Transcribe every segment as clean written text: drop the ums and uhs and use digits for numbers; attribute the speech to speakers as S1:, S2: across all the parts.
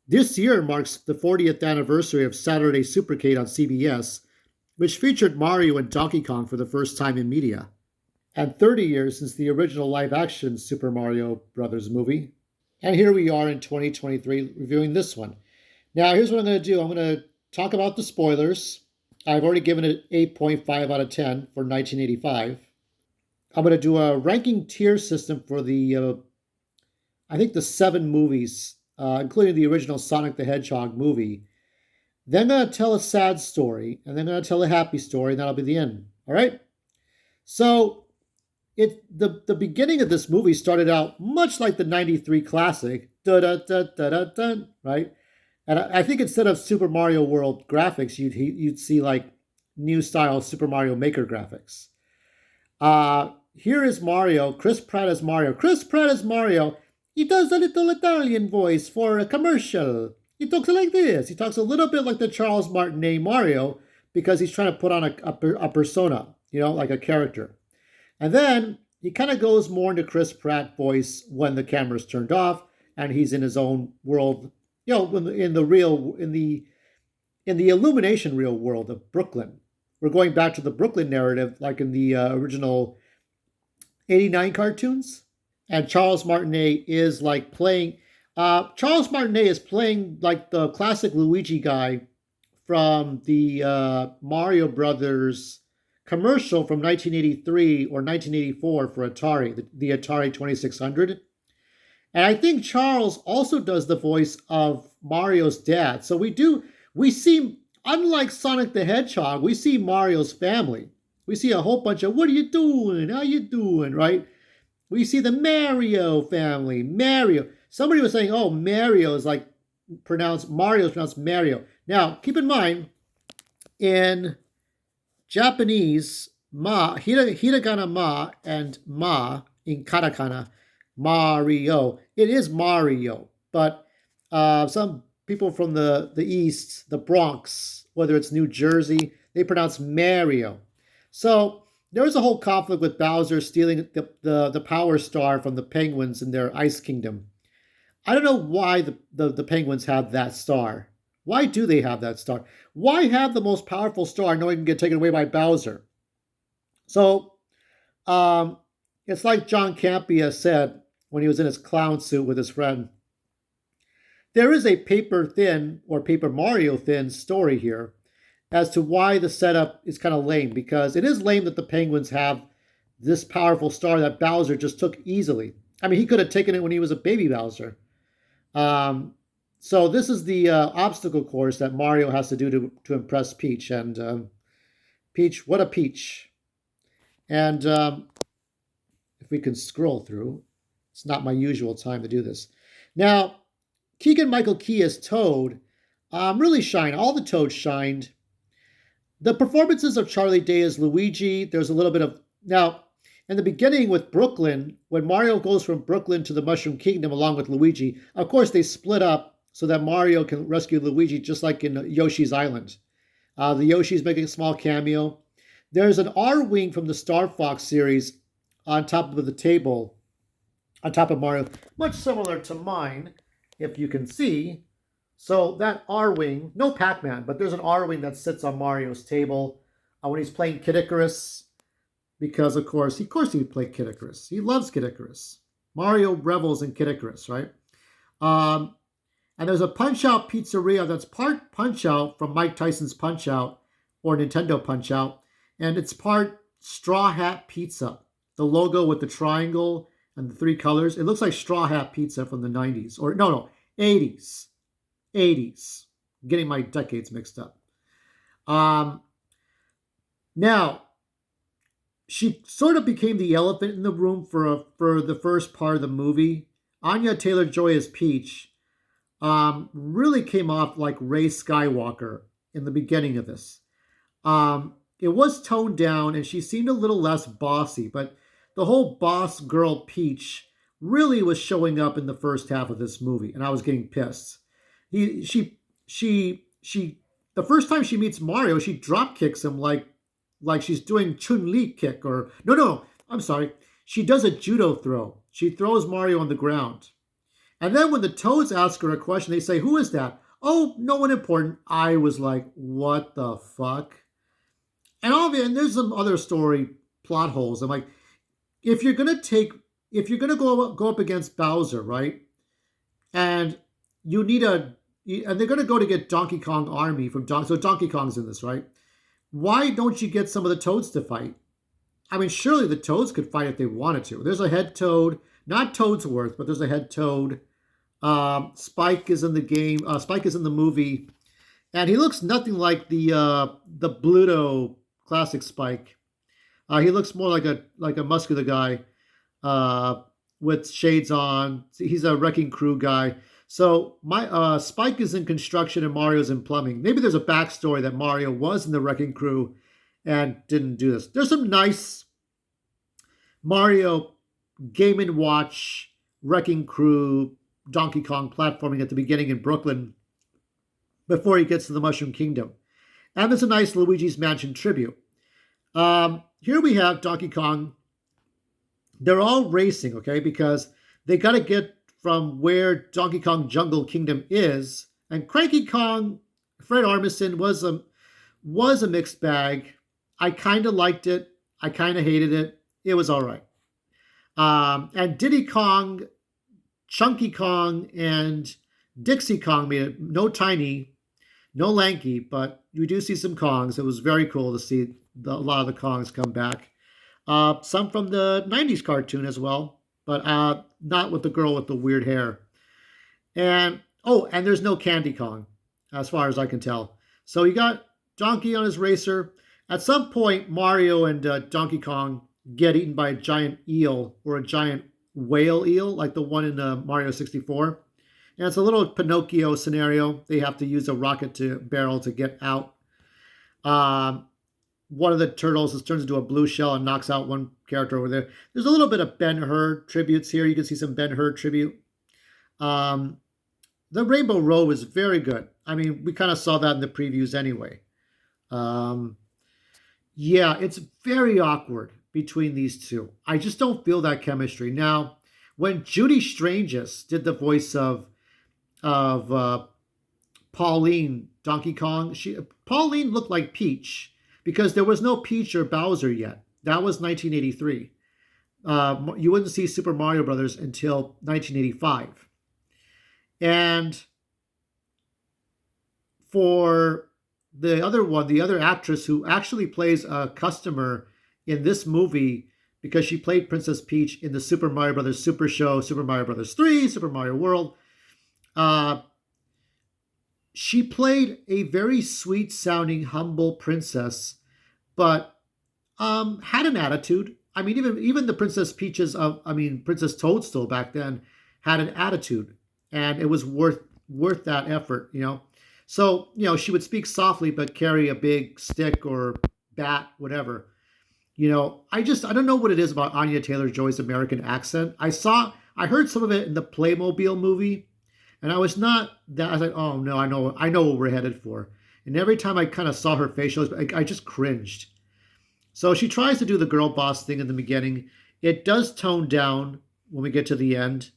S1: This year marks the 40th anniversary of Saturday Supercade on CBS, which featured Mario and Donkey Kong for the first time in media, and 30 years since the original live action Super Mario Brothers movie. And here we are in 2023 reviewing this one. Now, here's what I'm going to do. I'm going to talk about the spoilers. I've already given it 8.5 out of 10 for 1985. I'm going to do a ranking tier system for I think the 7 movies, including the original Sonic the Hedgehog movie. Then I'm going to tell a sad story, and then I'm going to tell a happy story, and that'll be the end. All right? So, the beginning of this movie started out much like the 93 classic, da da da da da da, right? And I think instead of Super Mario World graphics, you'd see like new style Super Mario Maker graphics. Here is Mario. Chris Pratt as Mario. Chris Pratt as Mario. He does a little Italian voice for a commercial. He talks like this. He talks a little bit like the Charles Martinet Mario because he's trying to put on a persona, like a character. And then he kind of goes more into Chris Pratt voice when the camera's turned off and he's in his own world, in the Illumination real world of Brooklyn. We're going back to the Brooklyn narrative, like in the original '89 cartoons. And Charles Martinet is like playing. Charles Martinet is playing like the classic Luigi guy from the Mario Brothers commercial from 1983 or 1984 for Atari, the Atari 2600. And I think Charles also does the voice of Mario's dad. So we see, unlike Sonic the Hedgehog, we see Mario's family. We see a whole bunch of, what are you doing? How you doing, right? We see the Mario family. Mario. Somebody was saying, oh, Mario is like Mario is pronounced Mario. Now, keep in mind, in Japanese, hiragana ma and ma in katakana, Mario. It is Mario, but some people from the East, the Bronx, whether it's New Jersey, they pronounce Mario. So there was a whole conflict with Bowser stealing the Power Star from the Penguins in their Ice Kingdom. I don't know why the Penguins have that star. Why do they have that star? Why have the most powerful star knowing it can get taken away by Bowser? So it's like John Campea said when he was in his clown suit with his friend. There is a paper thin or Paper Mario thin story here as to why the setup is kind of lame, because it is lame that the Penguins have this powerful star that Bowser just took easily. I mean, he could have taken it when he was a baby Bowser. So this is the obstacle course that Mario has to do to impress Peach. And Peach, what a peach. And if we can scroll through, it's not my usual time to do this. Now, Keegan-Michael Key as Toad really shined. All the Toads shined. The performances of Charlie Day as Luigi, there's a little bit of... Now, in the beginning with Brooklyn, when Mario goes from Brooklyn to the Mushroom Kingdom along with Luigi, of course they split up so that Mario can rescue Luigi just like in Yoshi's Island. The Yoshi's making a small cameo. There's an R-Wing from the Star Fox series on top of the table, on top of Mario, much similar to mine, if you can see. So that R-Wing, no Pac-Man, but there's an R-Wing that sits on Mario's table when he's playing Kid Icarus, because of course he would play Kid Icarus. He loves Kid Icarus. Mario revels in Kid Icarus, right? And there's a Punch-Out pizzeria that's part Punch-Out from Mike Tyson's Punch-Out or Nintendo Punch-Out, and it's part Straw Hat Pizza. The logo with the triangle and the 3 colors. It looks like Straw Hat Pizza from the 90s. Or, no, 80s. 80s. I'm getting my decades mixed up. Now, she sort of became the elephant in the room for the first part of the movie. Anya Taylor-Joy as Peach really came off like Rey Skywalker in the beginning of this. It was toned down and she seemed a little less bossy, but the whole boss girl Peach really was showing up in the first half of this movie, and I was getting pissed. The first time she meets Mario, she drop kicks him like she's doing Chun-Li kick, or no, I'm sorry. She does a judo throw. She throws Mario on the ground. And then when the Toads ask her a question, they say, "Who is that?" "Oh, no one important." I was like, "What the fuck?" And all of it, and there's some other story plot holes. I'm like, if you're gonna take, if you're gonna go up against Bowser, right? And you need a, and they're gonna go to get Donkey Kong army from so Donkey Kong's in this, right? Why don't you get some of the Toads to fight? I mean, surely the Toads could fight if they wanted to. There's a head Toad, not Toadsworth, but there's a head Toad. Spike is in the game. Spike is in the movie, and he looks nothing like the Bluto classic Spike. He looks more like a muscular guy with shades on. He's a wrecking crew guy. So my Spike is in construction and Mario's in plumbing. Maybe there's a backstory that Mario was in the wrecking crew and didn't do this. There's some nice Mario Game and Watch wrecking crew Donkey Kong platforming at the beginning in Brooklyn before he gets to the Mushroom Kingdom. And there's a nice Luigi's Mansion tribute. Here we have Donkey Kong. They're all racing, okay, because they got to get from where Donkey Kong Jungle Kingdom is. And Cranky Kong, Fred Armisen was a mixed bag. I kind of liked it. I kind of hated it. It was all right. And Diddy Kong, Chunky Kong, and Dixie Kong made it. No tiny, no lanky, but you do see some Kongs. It was very cool to see a lot of the Kongs come back. Some from the 90s cartoon as well, but not with the girl with the weird hair. And there's no Candy Kong, as far as I can tell. So you got Donkey on his racer. At some point, Mario and Donkey Kong get eaten by a giant eel or a giant whale eel, like the one in Mario 64. And it's a little Pinocchio scenario. They have to use a rocket barrel to get out. One of the turtles turns into a blue shell and knocks out one character over there. There's a little bit of Ben-Hur tributes here. You can see some Ben-Hur tribute. The Rainbow Road was very good. I mean, we kind of saw that in the previews anyway. Yeah, it's very awkward between these two. I just don't feel that chemistry. Now, when Judy Strangest did the voice of Pauline Donkey Kong, Pauline looked like Peach because there was no Peach or Bowser yet. That was 1983. You wouldn't see Super Mario Brothers until 1985. And for the other actress who actually plays a customer in this movie, because she played Princess Peach in the Super Mario Brothers Super Show, Super Mario Brothers 3, Super Mario World. She played a very sweet-sounding, humble princess, but had an attitude. I mean, even the Princess Peaches Princess Toadstool back then had an attitude, and it was worth that effort, you know. So, you know, she would speak softly but carry a big stick or bat, whatever. You know, I don't know what it is about Anya Taylor-Joy's American accent. I heard some of it in the Playmobil movie, and I was like, oh no, I know what we're headed for. And every time I kind of saw her facial, I just cringed. So she tries to do the girl boss thing in the beginning. It does tone down when we get to the end.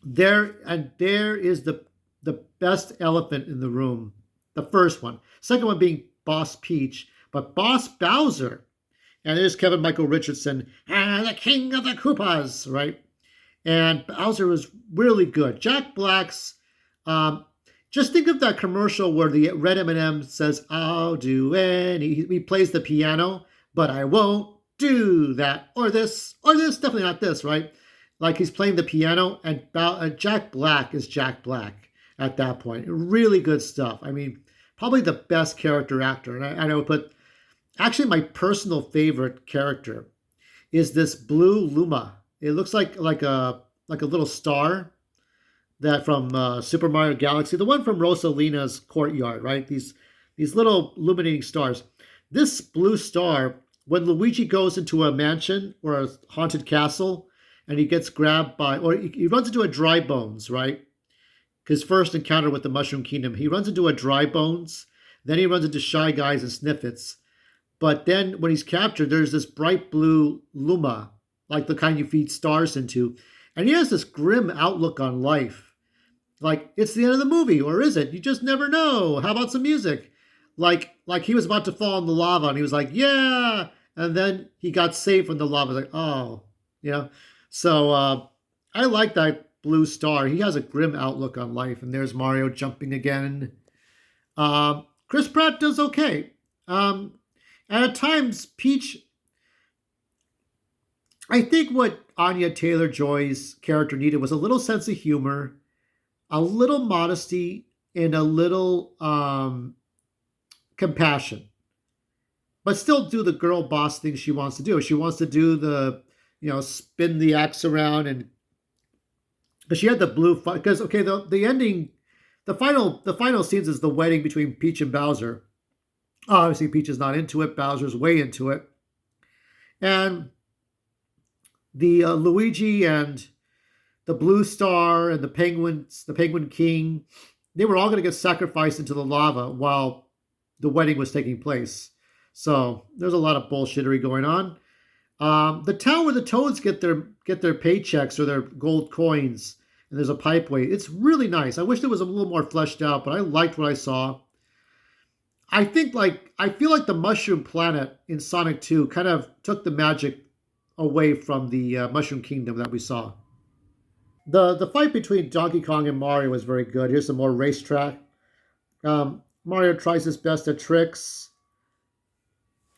S1: There is the best elephant in the room. The first one. Second one being Boss Peach. But Boss Bowser, and there's Kevin Michael Richardson, the king of the Koopas, right? And Bowser was really good. Jack Black's, just think of that commercial where the red M&M says, "I'll do he plays the piano, but I won't do that, or this, definitely not this," right? Like he's playing the piano, and Jack Black is Jack Black at that point. Really good stuff. I mean, probably the best character actor. And I would put, actually my personal favorite character is this blue Luma. It looks like a little star that from Super Mario Galaxy, the one from Rosalina's courtyard, right? These little illuminating stars. This blue star, when Luigi goes into a mansion or a haunted castle, and he gets grabbed by, or he runs into a Dry Bones, right? His first encounter with the Mushroom Kingdom, he runs into a Dry Bones, then he runs into Shy Guys and Sniffits. But then when he's captured, there's this bright blue Luma, like the kind you feed stars into. And he has this grim outlook on life. Like, it's the end of the movie, or is it? You just never know. How about some music? Like he was about to fall in the lava and he was like, yeah. And then he got saved from the lava. Like, oh, you know. So I like that blue star. He has a grim outlook on life. And there's Mario jumping again. Chris Pratt does okay. And at times, Peach, I think what Anya Taylor-Joy's character needed was a little sense of humor, a little modesty, and a little compassion, but still do the girl boss thing she wants to do. She wants to do the, spin the axe around, and but she had the blue because okay, the ending, the final scenes is the wedding between Peach and Bowser. Obviously, Peach is not into it. Bowser's way into it, and the Luigi and the Blue Star and the Penguins, the Penguin King, they were all going to get sacrificed into the lava while the wedding was taking place. So there's a lot of bullshittery going on. The town where the Toads get their paychecks or their gold coins, and there's a pipeway. It's really nice. I wish it was a little more fleshed out, but I liked what I saw. I feel like the Mushroom Planet in Sonic 2 kind of took the magic away from the Mushroom Kingdom that we saw. The fight between Donkey Kong and Mario was very good. Here's some more racetrack. Mario tries his best at tricks.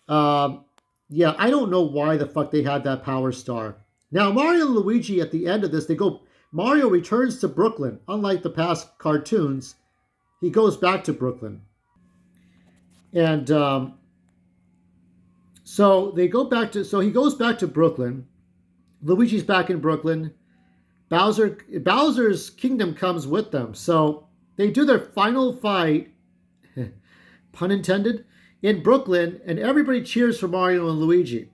S1: Yeah, I don't know why the fuck they had that Power Star. Now, Mario and Luigi at the end of this, Mario returns to Brooklyn. Unlike the past cartoons, he goes back to Brooklyn. And so he goes back to Brooklyn. Luigi's back in Brooklyn. Bowser's kingdom comes with them. So they do their final fight, pun intended, in Brooklyn, and everybody cheers for Mario and Luigi.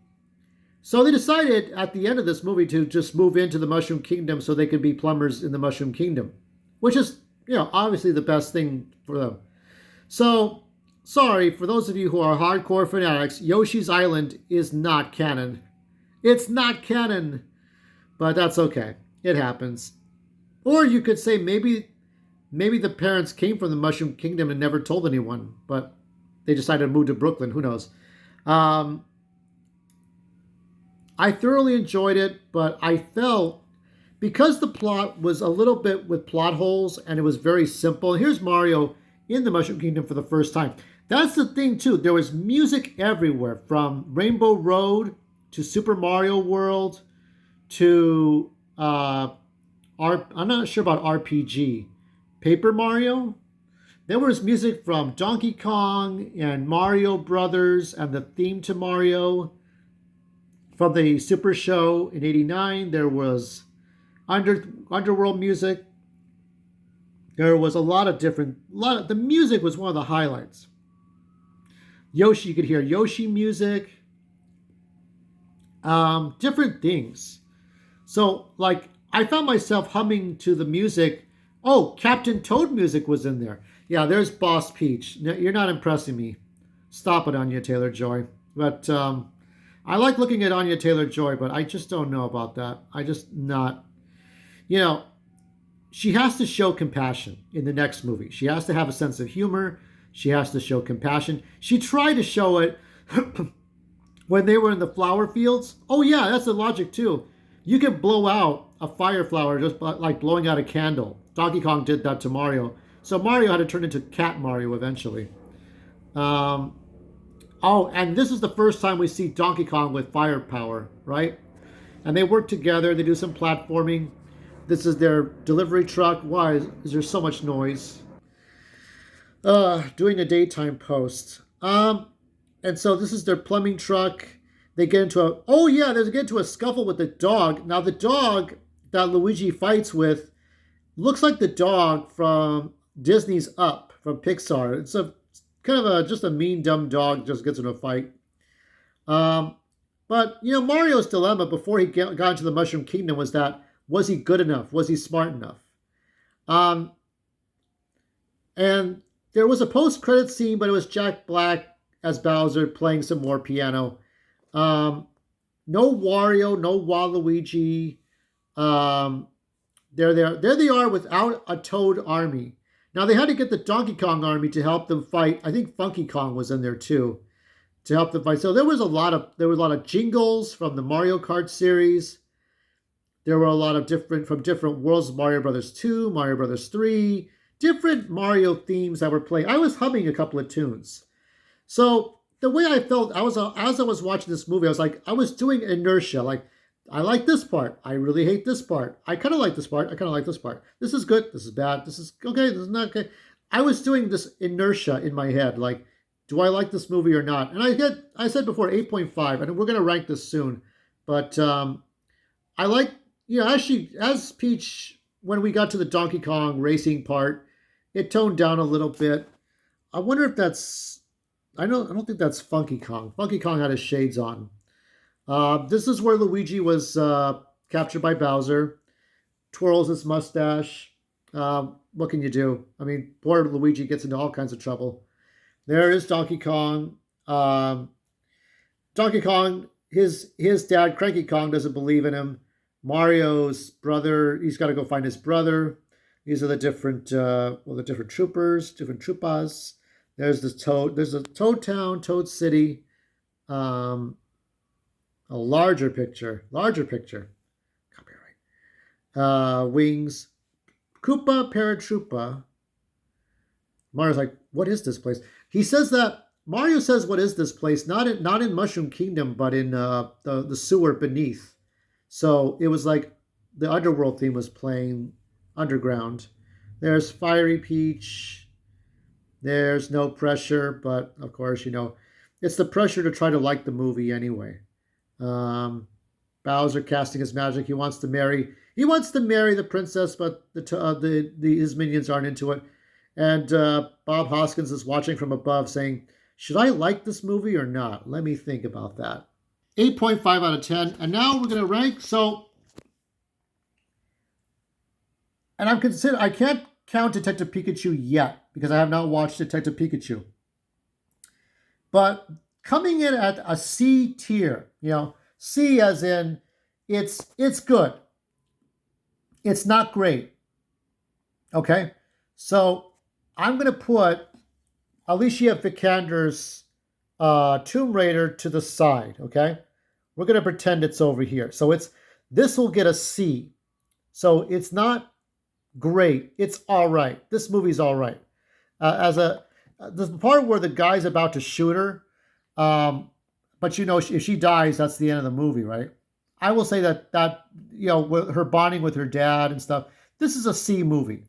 S1: So they decided at the end of this movie to just move into the Mushroom Kingdom so they could be plumbers in the Mushroom Kingdom, which is, obviously the best thing for them. So, sorry, for those of you who are hardcore fanatics, Yoshi's Island is not canon. It's not canon, but that's okay. It happens. Or you could say maybe the parents came from the Mushroom Kingdom and never told anyone, but they decided to move to Brooklyn. Who knows? I thoroughly enjoyed it, but I felt because the plot was a little bit with plot holes and it was very simple. Here's Mario in the Mushroom Kingdom for the first time. That's the thing too. There was music everywhere, from Rainbow Road to Super Mario World to I'm not sure about RPG. Paper Mario? There was music from Donkey Kong and Mario Brothers and the theme to Mario. From the Super Show in '89, there was Underworld music. There was a lot of the music was one of the highlights. Yoshi, you could hear Yoshi music. Different things. So, I found myself humming to the music. Oh, Captain Toad music was in there. Yeah, there's Boss Peach. You're not impressing me. Stop it, Anya Taylor-Joy. But I like looking at Anya Taylor-Joy, but I just don't know about that. I just not... she has to show compassion in the next movie. She has to have a sense of humor. She has to show compassion. She tried to show it when they were in the flower fields. Oh, yeah, that's the logic, too. You can blow out a fire flower just like blowing out a candle. Donkey Kong did that to Mario. So Mario had to turn into Cat Mario eventually. And this is the first time we see Donkey Kong with fire power, right? And they work together. They do some platforming. This is their delivery truck. Why is there so much noise? Doing a daytime post. And so this is their plumbing truck. They get into a scuffle with the dog. Now the dog that Luigi fights with looks like the dog from Disney's Up from Pixar. It's a kind of just a mean, dumb dog just gets in a fight. But Mario's dilemma before he got into the Mushroom Kingdom was he good enough? Was he smart enough? And there was a post-credit scene, but it was Jack Black as Bowser playing some more piano. No Wario, no Waluigi. Um, there they are without a Toad army. Now they had to get the Donkey Kong army to help them fight. I think Funky Kong was in there too to help them fight. So there was a lot of jingles from the Mario Kart series. There were a lot of different worlds, Mario Brothers 2, Mario Brothers 3, different Mario themes that were playing. I was humming a couple of tunes. So the way I felt, as I was watching this movie, I was doing inertia. Like, I like this part. I really hate this part. I kind of like this part. I kind of like this part. This is good. This is bad. This is okay. This is not okay. I was doing this inertia in my head. Like, do I like this movie or not? And I said before 8.5, and we're going to rank this soon. But I like, actually, as Peach, when we got to the Donkey Kong racing part, it toned down a little bit. I wonder if that's, I don't think that's Funky Kong. Funky Kong had his shades on. This is where Luigi was captured by Bowser, twirls his mustache. What can you do? I mean, poor Luigi gets into all kinds of trouble. There is Donkey Kong. Donkey Kong, his dad, Cranky Kong, doesn't believe in him. Mario's brother, he's got to go find his brother. These are the different troopers, different troopas. There's the Toad. There's a Toad Town, Toad City. A larger picture. Copyright. Wings. Koopa Paratroopa. Mario's like, what is this place? He says that, Mario says, what is this place? Not in Mushroom Kingdom, but in the sewer beneath. So it was like the Underworld theme was playing underground. There's Fiery Peach. There's No Pressure, but of course, it's the pressure to try to like the movie anyway. Bowser casting his magic. He wants to marry the princess, but his minions aren't into it. And Bob Hoskins is watching from above saying, should I like this movie or not? Let me think about that. 8.5 out of 10. And now we're going to rank. So, and I can't count Detective Pikachu yet because I have not watched Detective Pikachu. But coming in at a C tier, C as in it's good. It's not great. Okay? So I'm going to put Alicia Vikander's Tomb Raider to the side, okay? We're going to pretend it's over here. So this will get a C. So it's not great. It's all right. This movie's all right. The part where the guy's about to shoot her, but if she dies, that's the end of the movie, right? I will say that with her bonding with her dad and stuff, this is a C movie.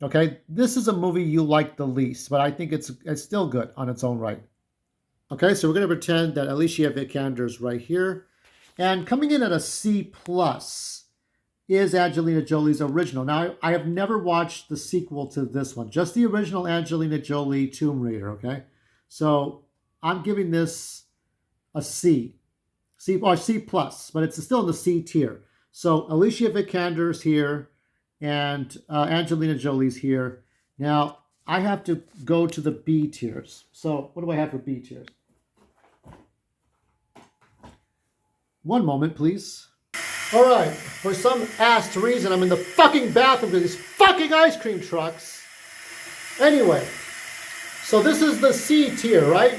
S1: Okay, this is a movie you like the least, but I think it's still good on its own right. Okay, so we're going to pretend that Alicia Vikander is right here. And coming in at a C plus is Angelina Jolie's original. Now, I have never watched the sequel to this one, just the original Angelina Jolie Tomb Raider, okay? So I'm giving this a C or C plus, but it's still in the C tier. So Alicia Vikander's here and Angelina Jolie's here. Now, I have to go to the B tiers. So what do I have for B tiers? One moment, please. All right, for some ass reason, I'm in the fucking bathroom with these fucking ice cream trucks. Anyway, so this is the C tier, right?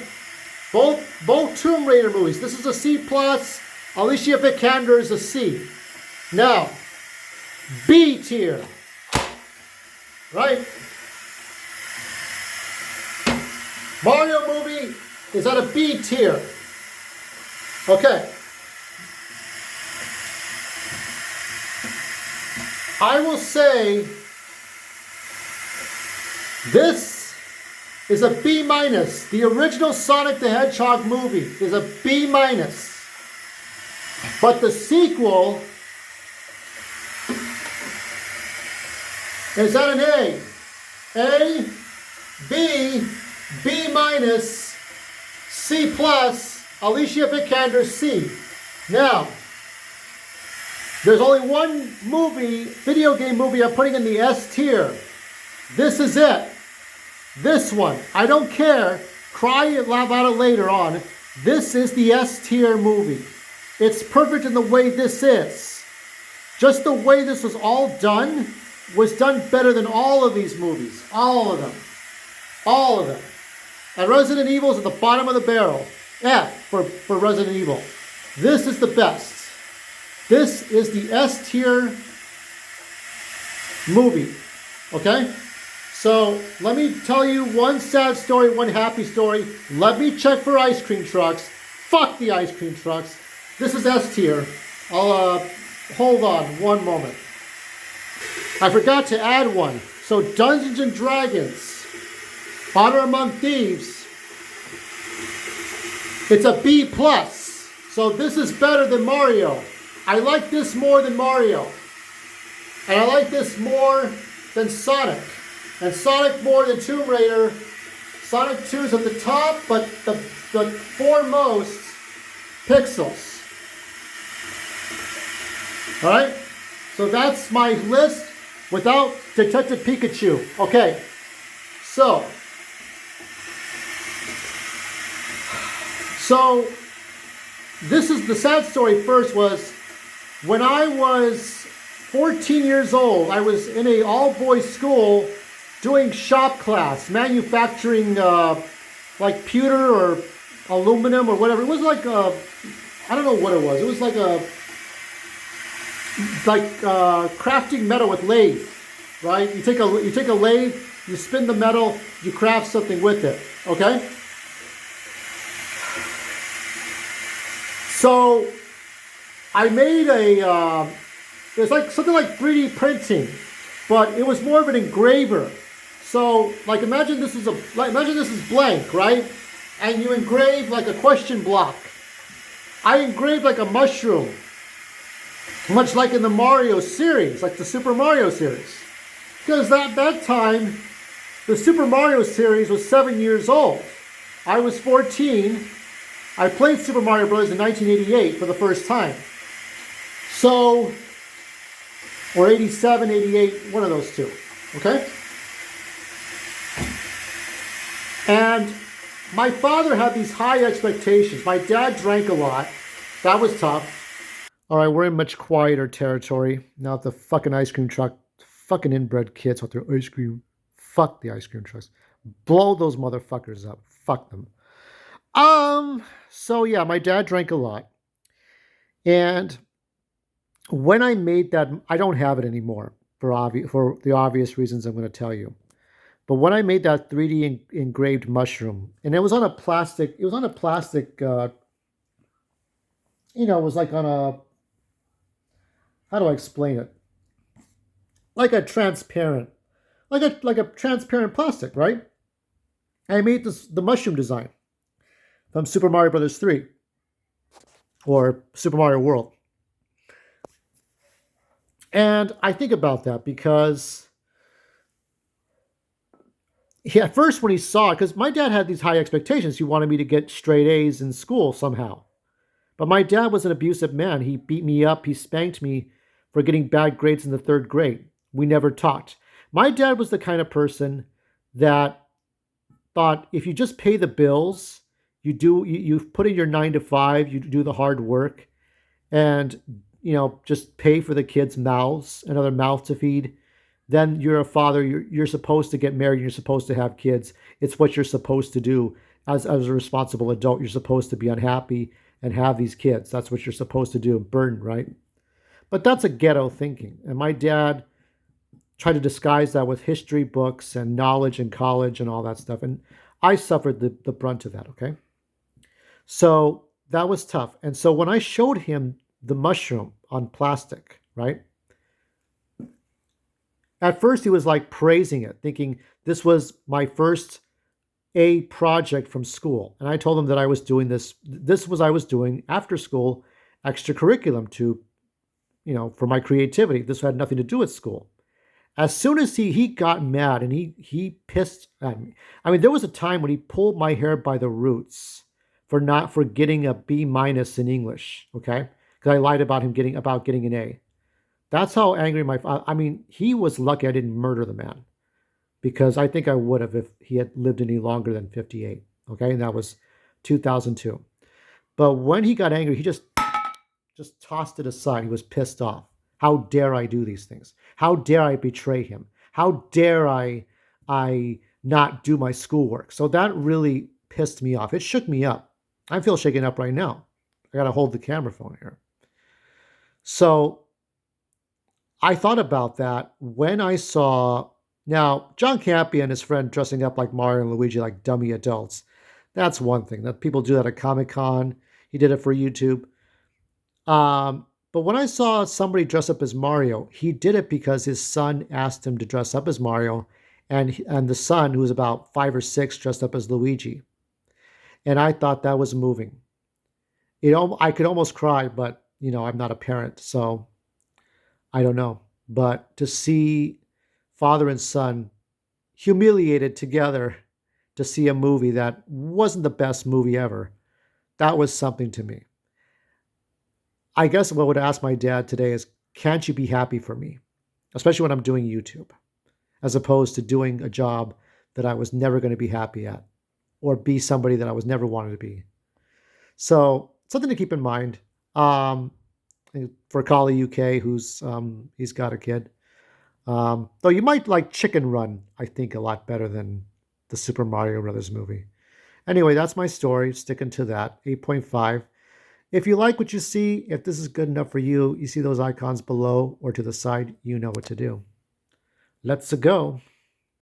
S1: Both Tomb Raider movies. This is a C plus. Alicia Vikander is a C. Now, B tier, right? Mario movie is at a B tier. Okay. I will say this is a B minus. The original Sonic the Hedgehog movie is a B minus. But the sequel is at an A. A, B, B minus, C plus, Alicia Vikander C. Now, there's only one video game movie I'm putting in the S tier. This is it. This one. I don't care. Cry about it later on. This is the S tier movie. It's perfect in the way this is. Just the way this was done better than all of these movies. All of them. All of them. And Resident Evil is at the bottom of the barrel. F for Resident Evil. This is the best. This is the S tier movie. Okay? So let me tell you one sad story, one happy story. Let me check for ice cream trucks. Fuck the ice cream trucks. This is S tier. I'll hold on one moment. I forgot to add one. So Dungeons and Dragons, Honor Among Thieves. It's a B plus. So this is better than Mario. I like this more than Mario. And I like this more than Sonic. And Sonic more than Tomb Raider. Sonic 2 is at the top, but the foremost pixels. Alright? So that's my list without Detective Pikachu. Okay. So this is the sad story first was when I was 14 years old, I was in a all-boys school doing shop class, manufacturing like pewter or aluminum or whatever. It was like I don't know what it was. It was like crafting metal with lathe, right? You take a lathe, you spin the metal, you craft something with it. Okay. So I made it was like something like 3D printing, but it was more of an engraver. So like imagine this is blank, right? And you engrave like a question block. I engraved like a mushroom, much like in the Mario series, like the Super Mario series. Because at that time, the Super Mario series was 7 years old. I was 14. I played Super Mario Bros. In 1988 for the first time. So, or 87, 88, one of those two. Okay? And my father had these high expectations. My dad drank a lot. That was tough. All right, we're in much quieter territory. Now the fucking ice cream truck, fucking inbred kids with their ice cream. Fuck the ice cream trucks. Blow those motherfuckers up. Fuck them. So yeah, my dad drank a lot. And when I made that, I don't have it anymore for the obvious reasons I'm going to tell you. But when I made that 3D engraved mushroom, and it was on a plastic, it was like on a, how do I explain it? Like a transparent plastic, right? And I made the mushroom design from Super Mario Bros. 3 or Super Mario World. And I think about that because at first when he saw it, because my dad had these high expectations, he wanted me to get straight A's in school somehow. But my dad was an abusive man. He beat me up. He spanked me for getting bad grades in the 3rd grade. We never talked. My dad was the kind of person that thought if you just pay the bills, you put in your 9 to 5, you do the hard work, and just pay for the kids' mouths, another mouth to feed, then you're a father. You're supposed to get married. You're supposed to have kids. It's what you're supposed to do as a responsible adult. You're supposed to be unhappy and have these kids. That's what you're supposed to do. Burden, right? But that's a ghetto thinking. And my dad tried to disguise that with history books and knowledge in college and all that stuff. And I suffered the brunt of that, okay? So that was tough. And so when I showed him the mushroom on plastic, right? At first he was like praising it, thinking this was my first A project from school. And I told him that I was doing this I was doing after school extracurriculum to, for my creativity. This had nothing to do with school. As soon as he got mad and he pissed at me. I mean, there was a time when he pulled my hair by the roots for getting a B- in English, okay? Because I lied about him getting an A. That's how angry he was lucky I didn't murder the man, because I think I would have if he had lived any longer than 58, okay? And that was 2002. But when he got angry, he just tossed it aside. He was pissed off. How dare I do these things? How dare I betray him? How dare I not do my schoolwork? So that really pissed me off. It shook me up. I feel shaken up right now. I got to hold the camera phone here. So I thought about that when I saw now John Campea and his friend dressing up like Mario and Luigi like dummy adults. That's one thing that people do that at Comic Con. He did it for YouTube. But when I saw somebody dress up as Mario, he did it because his son asked him to dress up as Mario, and the son, who was about 5 or 6, dressed up as Luigi. And I thought that was moving. I could almost cry, but I'm not a parent, so I don't know. But to see father and son humiliated together to see a movie that wasn't the best movie ever, that was something to me. I guess what I would ask my dad today is, can't you be happy for me? Especially when I'm doing YouTube, as opposed to doing a job that I was never going to be happy at or be somebody that I was never wanted to be. So something to keep in mind. For Kali UK, who's he's got a kid. Though you might like Chicken Run, I think, a lot better than the Super Mario Brothers movie. Anyway, that's my story. Sticking to that. 8.5. If you like what you see, if this is good enough for you, you see those icons below or to the side, you know what to do. Let's go.